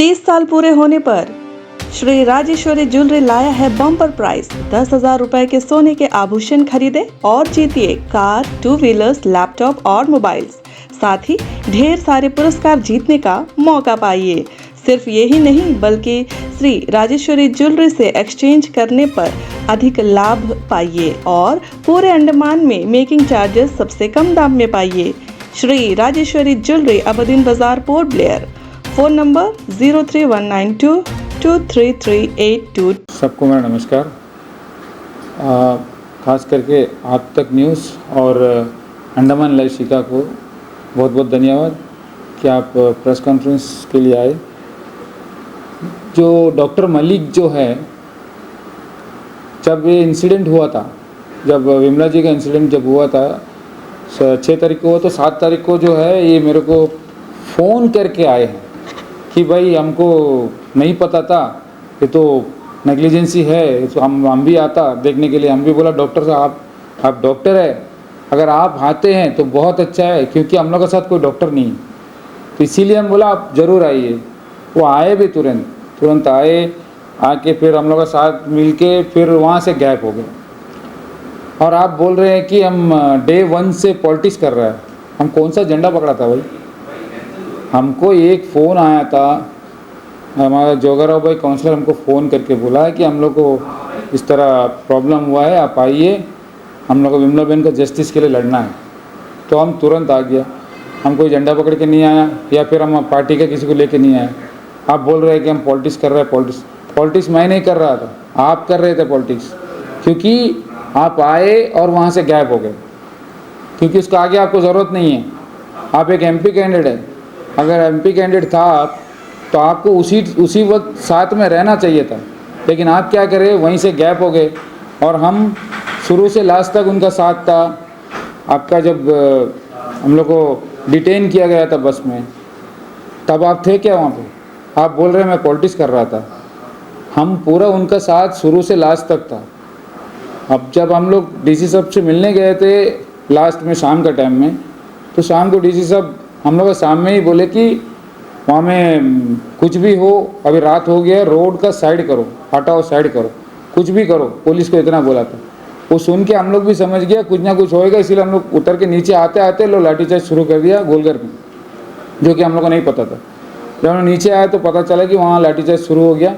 30 साल पूरे होने पर श्री राजेश्वरी ज्वेलरी लाया है बम्पर प्राइस 10,000 रुपए के सोने के आभूषण खरीदे और जीतिए कार, 2 व्हीलर्स, लैपटॉप और मोबाइल्स। साथ ही ढेर सारे पुरस्कार जीतने का मौका पाइए। सिर्फ यही नहीं बल्कि श्री राजेश्वरी ज्वेलरी से एक्सचेंज करने पर अधिक लाभ पाइए और पूरे अंडमान में मेकिंग चार्जेस सबसे कम दाम में पाइए। श्री राजेश्वरी ज्वेलरी अबदीन बाजार, पोर्ट ब्लेयर। Phone number 0319223382। सबको मेरा नमस्कार। ख़ास करके आप तक न्यूज़ और अंडमान लाइव शिका को बहुत बहुत धन्यवाद कि आप प्रेस कॉन्फ्रेंस के लिए आए। जो डॉक्टर मलिक जो है, जब ये इंसिडेंट हुआ था, जब विमला जी का इंसिडेंट जब हुआ था 6 तारीख को हुआ, तो 7 तारीख को जो है ये मेरे को फ़ोन करके आए हैं कि भाई हमको नहीं पता था, ये तो नेग्लिजेंसी है, तो हम भी आता देखने के लिए। हम भी बोला डॉक्टर साहब आप डॉक्टर है, अगर आप आते हैं तो बहुत अच्छा है, क्योंकि हम लोग के साथ कोई डॉक्टर नहीं है, तो इसीलिए हम बोला आप ज़रूर आइए। वो आए भी तुरंत आए, आके फिर हम लोग के साथ मिलके फिर वहाँ से गैप हो गए। और आप बोल रहे हैं कि हम डे 1 से पॉलिटिक्स कर रहा है। हम कौन सा झंडा पकड़ा था भाई? हमको एक फ़ोन आया था, हमारा जोगाराव भाई काउंसलर हमको फ़ोन करके बोला है कि हम लोग को इस तरह प्रॉब्लम हुआ है, आप आइए, हम लोग को विमला बहन का जस्टिस के लिए लड़ना है। तो हम तुरंत आ गया। हम कोई झंडा पकड़ के नहीं आया या फिर हम पार्टी का किसी को लेके नहीं आए। आप बोल रहे हैं कि हम पॉलिटिक्स कर रहे हैं। पॉलिटिक्स मैं नहीं कर रहा था, आप कर रहे थे पॉलिटिक्स, क्योंकि आप आए और वहाँ से गायब हो गए, क्योंकि उसका आगे आपको ज़रूरत नहीं है। आप एक MP कैंडिडेट है, अगर MP कैंडिडेट था आप, तो आपको उसी वक्त साथ में रहना चाहिए था, लेकिन आप क्या करें, वहीं से गैप हो गए। और हम शुरू से लास्ट तक उनका साथ था। आपका जब हम लोग को डिटेन किया गया था बस में, तब आप थे क्या वहाँ पे? आप बोल रहे हैं मैं पॉलिटिक्स कर रहा था। हम पूरा उनका साथ शुरू से लास्ट तक था। अब जब हम लोग DC साहब से मिलने गए थे लास्ट में शाम का टाइम में, तो शाम को DC साहब हम लोग के सामने ही बोले कि वहाँ में कुछ भी हो, अभी रात हो गया, रोड का साइड करो, हटाओ, साइड करो, कुछ भी करो। पुलिस को इतना बोला था। वो सुन के हम लोग भी समझ गया कुछ ना कुछ होएगा, इसीलिए हम लोग उतर के नीचे आते आते लोग लाठीचार्ज शुरू कर दिया गोलघर में, जो कि हम लोग को नहीं पता था। जब हम नीचे आए तो पता चला कि वहाँ लाठीचार्ज शुरू हो गया।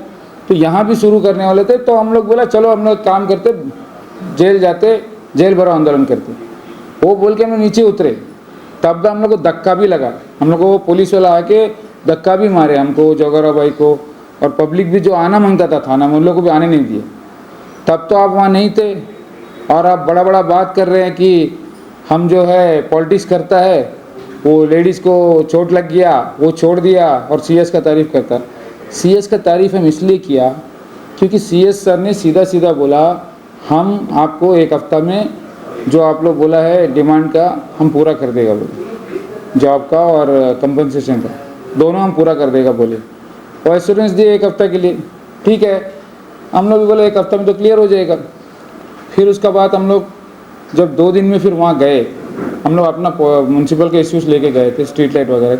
तो यहाँ भी शुरू करने वाले थे, तो हम लोग बोला चलो हम लोग काम करते, जेल जाते, जेल भरो आंदोलन करते। वो बोल के हम लोग नीचे उतरे, तब हम लोग को धक्का भी लगा। हम लोग को पुलिस वाला आके धक्का भी मारे हमको, जोगाराव भाई को, और पब्लिक भी जो आना मांगता था थाना में, उन लोग को भी आने नहीं दिए। तब तो आप वहाँ नहीं थे, और आप बड़ा बड़ा बात कर रहे हैं कि हम जो है पॉलिटिक्स करता है, वो लेडीज़ को चोट लग गया, वो छोड़ दिया, और CS का तारीफ़ करता। CS का तारीफ़ हम इसलिए किया क्योंकि CS सर ने सीधा सीधा बोला हम आपको 1 हफ्ता में जो आप लोग बोला है डिमांड का हम पूरा कर देगा बोले, जॉब का और कंपनसेशन का दोनों हम पूरा कर देगा बोले। और एश्योरेंस दिए 1 हफ्ता के लिए। ठीक है, हम लोग भी बोले 1 हफ्ता में तो क्लियर हो जाएगा। फिर उसका बाद हम लोग जब 2 दिन में फिर वहाँ गए, हम लोग अपना म्यूनसिपल के इश्यूज़ लेके गए थे, स्ट्रीट लाइट वगैरह।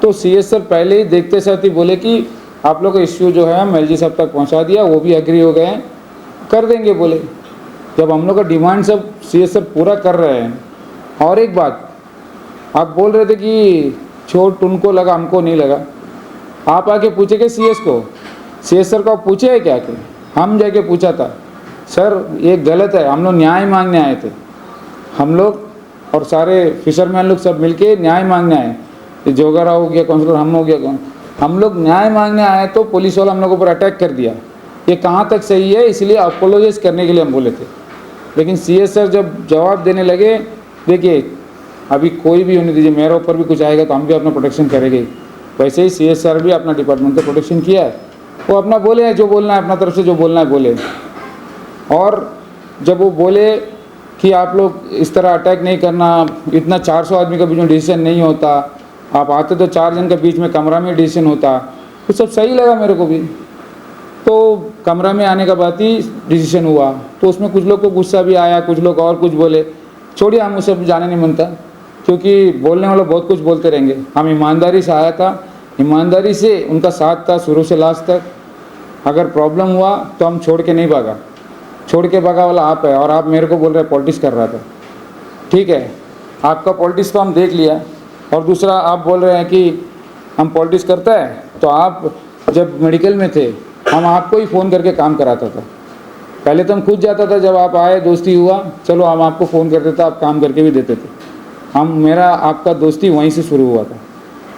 तो CS सर पहले ही देखते साथ ही बोले कि आप लोग का इश्यू जो है हम LG साहब तक पहुँचा दिया, वो भी एग्री हो गए हैं, कर देंगे बोले। जब हम लोग का डिमांड सब CS सर पूरा कर रहे हैं। और एक बात, आप बोल रहे थे कि चोट उनको लगा, हमको नहीं लगा। आप आके पूछेंगे CS को, CS सर को आप पूछे है क्या? कि हम जाके पूछा था, सर ये गलत है, हम लोग न्याय मांगने आए थे। हम लोग और सारे फिशरमैन लोग सब मिलके न्याय मांगने आए। ये जोगाराव हो गया काउंसलर, हम हो गया, हम लोग न्याय मांगने आए, तो पुलिस वाला हम लोग ऊपर अटैक कर दिया। ये कहाँ तक सही है? इसलिए अपोलोजाइज करने के लिए हम बोले थे। लेकिन CS सर जब जवाब देने लगे, देखिए अभी कोई भी होने दीजिए, मेरे ऊपर भी कुछ आएगा तो हम भी अपना प्रोटेक्शन करेंगे। वैसे ही CS सर भी अपना डिपार्टमेंट का प्रोटेक्शन किया है। वो अपना बोले हैं, जो बोलना है अपना तरफ से जो बोलना है बोले। और जब वो बोले कि आप लोग इस तरह अटैक नहीं करना, इतना 400 आदमी का बीच में डिसीजन नहीं होता, आप आते तो 4 जन के बीच में कमरा में डिसीजन होता, तो सब सही लगा मेरे को भी। तो कमरा में आने का बाद ही डिसीजन हुआ, तो उसमें कुछ लोग को गुस्सा भी आया, कुछ लोग और कुछ बोले। छोड़िए, हम उसे जाने नहीं मनता, क्योंकि बोलने वाले बहुत कुछ बोलते रहेंगे। हम ईमानदारी से आया था, ईमानदारी से उनका साथ था शुरू से लास्ट तक। अगर प्रॉब्लम हुआ तो हम छोड़ के नहीं भागा, छोड़ के भागा वाला आप है। और आप मेरे को बोल रहे पॉलिटिक्स कर रहा था, ठीक है, आपका पॉलिटिक्स तो हम देख लिया। और दूसरा आप बोल रहे हैं कि हम पॉलिटिक्स करता है, तो आप जब मेडिकल में थे हम आपको ही फ़ोन करके काम कराता था। पहले तो हम खुद जाता था, जब आप आए दोस्ती हुआ, चलो हम आपको फ़ोन करते थे, आप काम करके भी देते थे। मेरा आपका दोस्ती वहीं से शुरू हुआ था।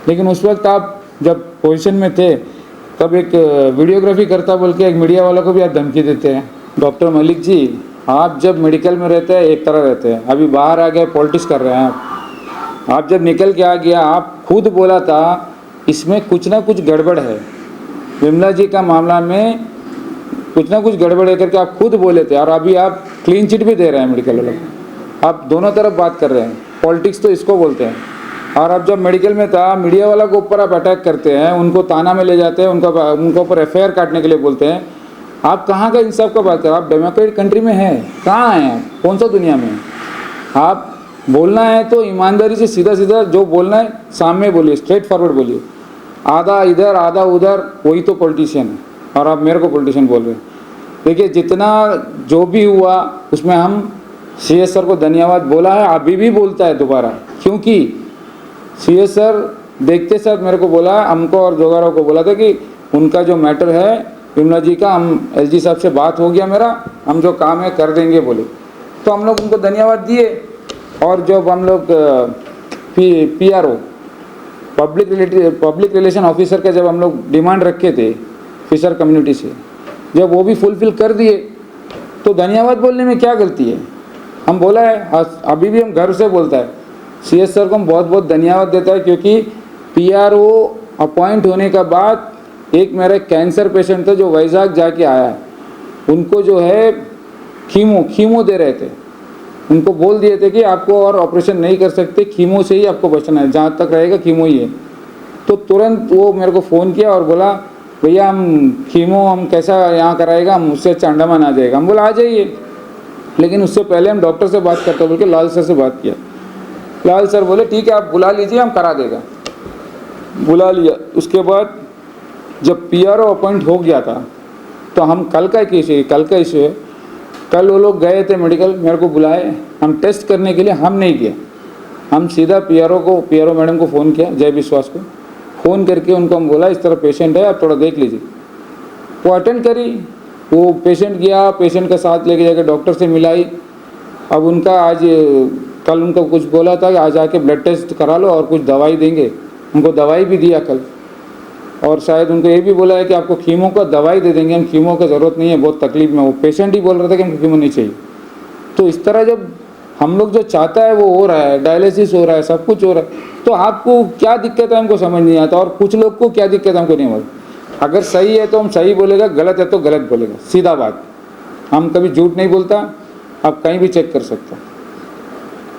लेकिन उस वक्त आप जब पोजीशन में थे तब एक वीडियोग्राफी करता बोल के एक मीडिया वाला को भी आप धमकी देते हैं। डॉक्टर मलिक जी, आप जब मेडिकल में रहते हैं एक तरह रहते हैं, अभी बाहर आ गए पॉलिटिक्स कर रहे हैं आप जब निकल के आ गया, आप खुद बोला था इसमें कुछ ना कुछ गड़बड़ है, विमला जी का मामला में कुछ ना कुछ गड़बड़ है करके आप खुद बोले थे। और अभी आप क्लीन चिट भी दे रहे हैं मेडिकल वालों को। आप दोनों तरफ बात कर रहे हैं, पॉलिटिक्स तो इसको बोलते हैं। और अब जब मेडिकल में था, मीडिया वाला के ऊपर आप अटैक करते हैं, उनको ताना में ले जाते हैं, उनके ऊपर एफआईआर काटने के लिए बोलते हैं। आप कहाँ का इंसाफ का बात कर रहे हैं? आप डेमोक्रेटिक कंट्री में हैं, कहाँ हैं आप? कौन सा दुनिया में? आप बोलना है तो ईमानदारी से सीधा सीधा जो बोलना है सामने बोलिए, स्ट्रेट फॉरवर्ड बोलिए। आधा इधर आधा उधर, वही तो पॉलिटिशियन है। और आप मेरे को पॉलिटिशियन बोल रहे हैं। देखिए, जितना जो भी हुआ उसमें हम CS सर को धन्यवाद बोला है, अभी भी बोलता है दोबारा, क्योंकि CS सर देखते साथ मेरे को बोला, हमको और जोगाराव को बोला था कि उनका जो मैटर है विमला जी का, हम LG साहब से बात हो गया मेरा, हम जो काम है कर देंगे बोले। तो हम लोग उनको धन्यवाद दिए। और जब हम लोग PRO पब्लिक रिलेशन ऑफिसर का जब हम लोग डिमांड रखे थे फिशर कम्युनिटी से, जब वो भी फुलफिल कर दिए, तो धन्यवाद बोलने में क्या गलती है? हम बोला है, अभी भी हम घर से बोलता है, CS सर को हम बहुत बहुत धन्यवाद देता है, क्योंकि PRO अपॉइंट होने का बाद एक मेरा कैंसर पेशेंट था जो वैजाग जाके आया, उनको जो है कीमो दे रहे थे, उनको बोल दिए थे कि आपको और ऑपरेशन नहीं कर सकते, कीमो से ही आपको बचना है, जहाँ तक रहेगा कीमो ही है। तो तुरंत वो मेरे को फ़ोन किया और बोला, भैया हम कीमो हम कैसा यहाँ कराएगा, हम उससे अच्छा अंडमान आ जाएगा। हम बोला आ जाइए, लेकिन उससे पहले हम डॉक्टर से बात करते बोल के लाल सर से बात किया। लाल सर बोले ठीक है आप बुला लीजिए, हम करा देगा। बुला लिया। उसके बाद जब PRO अपॉइंट हो गया था, तो हम कल का इशू है, कल वो लोग गए थे मेडिकल, मेरे को बुलाए, हम टेस्ट करने के लिए, हम नहीं किया, हम सीधा PRO मैडम को फ़ोन किया, जय विश्वास को फ़ोन करके उनको हम बोला इस तरह पेशेंट है, आप थोड़ा देख लीजिए। वो अटेंड करी, वो पेशेंट गया, पेशेंट का साथ लेके जाकर डॉक्टर से मिलाई। अब उनका कल उनको कुछ बोला था कि आज आके ब्लड टेस्ट करा लो और कुछ दवाई देंगे, उनको दवाई भी दिया कल। और शायद उनको ये भी बोला है कि आपको कीमो का दवाई दे देंगे, हम कीमो का ज़रूरत नहीं है, बहुत तकलीफ में। वो पेशेंट ही बोल रहा था कि हमको कीमो नहीं चाहिए। तो इस तरह जब हम लोग जो चाहता है वो हो रहा है, डायलिसिस हो रहा है, सब कुछ हो रहा है, तो आपको क्या दिक्कत है हमको समझ नहीं आता, और कुछ लोग को क्या दिक्कत है हमको नहीं मालूम। अगर सही है तो हम सही बोलेगा, गलत है तो गलत बोलेगा, सीधा बात। हम कभी झूठ नहीं बोलता, आप कहीं भी चेक कर सकते हो।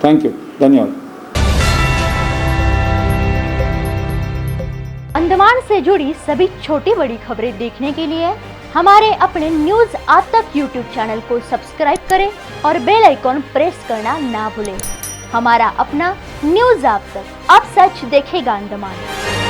थैंक यू, धन्यवाद। अंडमान से जुड़ी सभी छोटी बड़ी खबरें देखने के लिए हमारे अपने न्यूज आज तक यूट्यूब चैनल को सब्सक्राइब करें और बेल आइकॉन प्रेस करना ना भूलें। हमारा अपना न्यूज आज तक, अब सच देखेगा अंडमान।